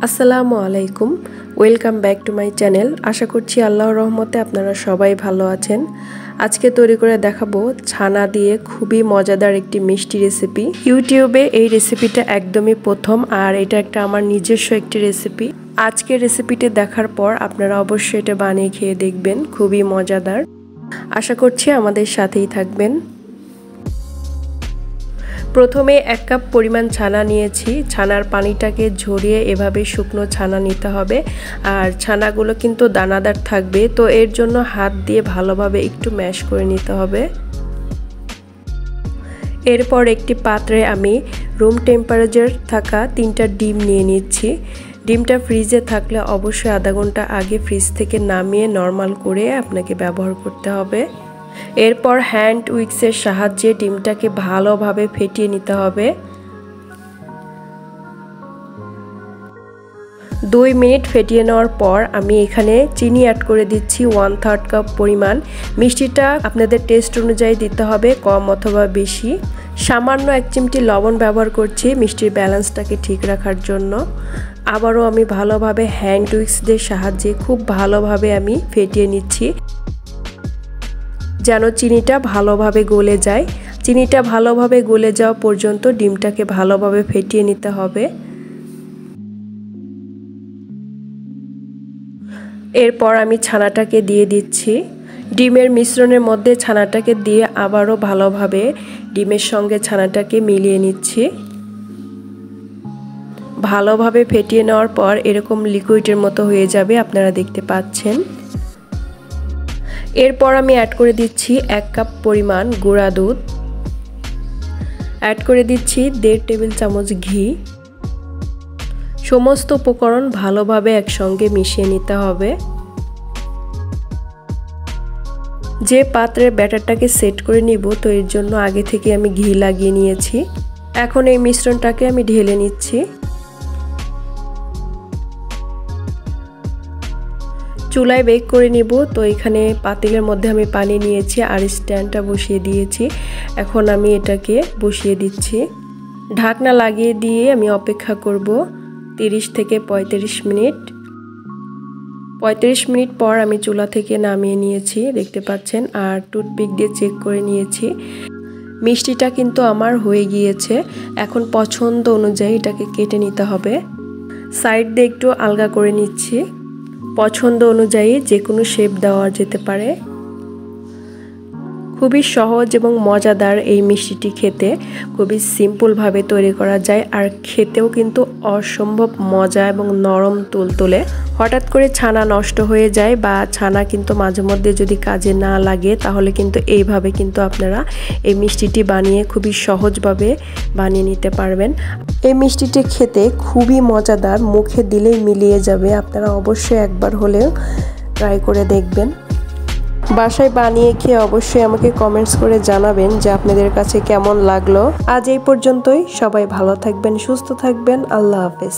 আসসালামু আলাইকুম, welcome back to my channel. আশা করছি আল্লাহর রহমতে আপনারা সবাই ভালো আছেন। আজকে তৈরি করে দেখাবো ছানা দিয়ে খুবই মজাদার একটি মিষ্টি রেসিপি। ইউটিউবে এই রেসিপিটা একদমই প্রথম, আর এটা একটা আমার নিজস্ব একটি রেসিপি। আজকের রেসিপিটি দেখার পর আপনারা অবশ্যই এটা বানিয়ে খেয়ে দেখবেন, খুবই মজাদার। আশা করছি আমাদের সাথেই থাকবেন। প্রথমে 1 কাপ পরিমাণ ছানা নিয়েছি। ছানার পানিটাকে ঝরিয়ে এভাবে শুকনো ছানা নিতে হবে, আর ছানাগুলো কিন্তু দানাদার থাকবে, তো এর জন্য হাত দিয়ে ভালোভাবে একটু ম্যাশ করে নিতে হবে। এরপর একটি পাত্রে আমি রুম টেম্পারেচার থাকা 3টা ডিম নিয়ে নিচ্ছি। ডিমটা ফ্রিজে থাকলে অবশ্যই আধা ঘন্টা আগে ফ্রিজ থেকে নামিয়ে নর্মাল করে আপনাকে ব্যবহার করতে হবে। এরপর হ্যান্ড উইক্সের সাহায্যে ডিমটাকে ভালোভাবে ফেটিয়ে নিতে হবে। 2 মিনিট ফেটিয়ে নেওয়ার পর আমি এখানে চিনি অ্যাড করে দিচ্ছি 1/3 কাপ পরিমাণ। মিষ্টিটা আপনাদের টেস্ট অনুযায়ী দিতে হবে, কম অথবা বেশি। সামান্য 1 চিমটি লবণ ব্যবহার করছি মিষ্টির ব্যালেন্সটাকে ঠিক রাখার জন্য। আবারও আমি ভালোভাবে হ্যান্ড উইক্সদের সাহায্যে খুব ভালোভাবে আমি ফেটিয়ে নিচ্ছি, যেন চিনিটা ভালোভাবে গলে যায়। চিনিটা ভালোভাবে গলে যাওয়া পর্যন্ত ডিমটাকে ভালোভাবে ফেটিয়ে নিতে হবে। এরপর আমি ছানাটাকে দিয়ে দিচ্ছি। ডিমের মিশ্রণের মধ্যে ছানাটাকে দিয়ে আবারও ভালোভাবে ডিমের সঙ্গে ছানাটাকে মিলিয়ে নিচ্ছি। ভালোভাবে ফেটিয়ে নেওয়ার পর এরকম লিকুইডের মতো হয়ে যাবে, আপনারা দেখতে পাচ্ছেন। এরপর আমি অ্যাড করে দিচ্ছি 1 কাপ পরিমাণ গুঁড়া দুধ, অ্যাড করে দিচ্ছি 1.5 টেবিল চামচ ঘি। সমস্ত উপকরণ ভালোভাবে একসঙ্গে মিশিয়ে নিতে হবে। যে পাত্রের ব্যাটারটাকে সেট করে নিব, তো এর জন্য আগে থেকে আমি ঘি লাগিয়ে নিয়েছি। এখন এই মিশ্রণটাকে আমি ঢেলে নিচ্ছি। চুলায় বেক করে নিব, তো এখানে পাতিলের মধ্যে আমি পানি নিয়েছি আর স্ট্যান্ডটা বসিয়ে দিয়েছি। এখন আমি এটাকে বসিয়ে দিচ্ছি। ঢাকনা লাগিয়ে দিয়ে আমি অপেক্ষা করব 30 থেকে 35 মিনিট। 35 মিনিট পর আমি চুলা থেকে নামিয়ে নিয়েছি, দেখতে পাচ্ছেন, আর টুথপিক দিয়ে চেক করে নিয়েছি। মিষ্টিটা কিন্তু আমার হয়ে গিয়েছে। এখন পছন্দ অনুযায়ী এটাকে কেটে নিতে হবে। সাইড দিয়ে একটু আলগা করে নিচ্ছি। পছন্দ অনুযায়ী যে কোনো শেপ দেওয়া যেতে পারে। খুবই সহজ এবং মজাদার এই মিষ্টিটি খেতে, খুবই সিম্পলভাবে তৈরি করা যায়, আর খেতেও কিন্তু অসম্ভব মজা এবং নরম তুলতুলে। হঠাৎ করে ছানা নষ্ট হয়ে যায় বা ছানা কিন্তু মাঝে মধ্যে যদি কাজে না লাগে, তাহলে কিন্তু এইভাবে কিন্তু আপনারা এই মিষ্টিটি বানিয়ে খুবই সহজভাবে বানিয়ে নিতে পারবেন। এই মিষ্টিটি খেতে খুবই মজাদার, মুখে দিলেই মিলিয়ে যাবে। আপনারা অবশ্যই একবার হলেও ট্রাই করে দেখবেন। বাসায় বানিয়ে খেয়ে অবশ্যই আমাকে কমেন্টস করে জানাবেন যে আপনাদের কাছে কেমন লাগলো। আজ এই পর্যন্তই। সবাই ভালো থাকবেন, সুস্থ থাকবেন। আল্লাহ হাফেজ।